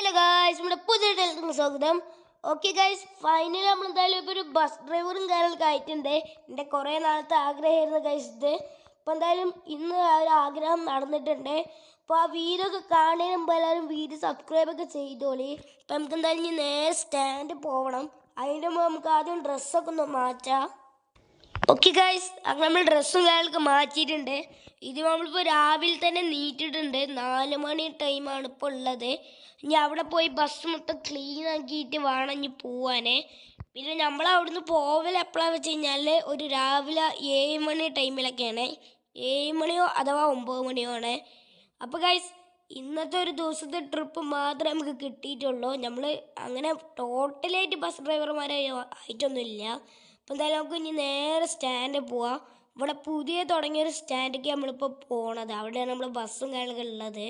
Hello guys, നമ്മുടെ പുതിയ ടൈലിന് സ്വാഗതം. ഓക്കെ ഗായ്സ്, ഫൈനലി നമ്മൾ എന്തായാലും ഇപ്പോൾ ഒരു ബസ് ഡ്രൈവറും കാര്യങ്ങളൊക്കെ ആയിട്ടുണ്ട്. എൻ്റെ കുറേ നാളത്തെ ആഗ്രഹമായിരുന്നു ഗായ്സ് ഇത്. അപ്പോൾ എന്തായാലും ഇന്ന് ആ ഒരു ആഗ്രഹം നടന്നിട്ടുണ്ട്. അപ്പോൾ ആ വീഡിയോ ഒക്കെ കാണുന്നതിന് മുമ്പ് എല്ലാവരും വീഡിയോ സബ്സ്ക്രൈബൊക്കെ ചെയ്തോളി. അപ്പോൾ നമുക്ക് എന്തായാലും ഇനി നേരെ സ്റ്റാൻഡ് പോകണം. അതിൻ്റെ മുമ്പ് നമുക്ക് ആദ്യം ഡ്രസ്സൊക്കെ ഒന്ന് മാറ്റാം. ഓക്കെ ഗായ്സ്, അങ്ങനെ നമ്മൾ ഡ്രസ്സും കാര്യങ്ങളൊക്കെ മാറ്റിയിട്ടുണ്ട്. ഇത് നമ്മളിപ്പോൾ രാവിലെ തന്നെ നീറ്റിട്ടുണ്ട്. 4 മണി ടൈമാണ് ഇപ്പോൾ ഉള്ളത്. ഇനി അവിടെ പോയി ബസ് മൊത്തം ക്ലീൻ ആക്കിയിട്ട് വേണം ഇനി പോവാനേ. പിന്നെ നമ്മൾ അവിടുന്ന് പോവൽ എപ്പോഴാണെന്ന് വെച്ച് കഴിഞ്ഞാൽ ഒരു രാവിലെ 7 മണി ടൈമിലൊക്കെയാണ്. 7 മണിയോ അഥവാ 9 മണിയോ ആണ്. അപ്പോൾ ഗായ്സ്, ഇന്നത്തെ ഒരു ദിവസത്തെ ട്രിപ്പ് മാത്രമേ നമുക്ക് കിട്ടിയിട്ടുള്ളൂ. നമ്മൾ അങ്ങനെ ടോട്ടലായിട്ട് ബസ് ഡ്രൈവർമാരായിട്ടൊന്നുമില്ല. അപ്പോൾ എന്തായാലും നമുക്ക് ഇനി നേരെ സ്റ്റാൻഡിൽ പോവാം. ഇവിടെ പുതിയ തുടങ്ങിയൊരു സ്റ്റാൻഡിലേക്ക് നമ്മളിപ്പോൾ പോണത്. അവിടെയാണ് നമ്മൾ ബസ്സും കാര്യങ്ങളൊക്കെ ഉള്ളത്.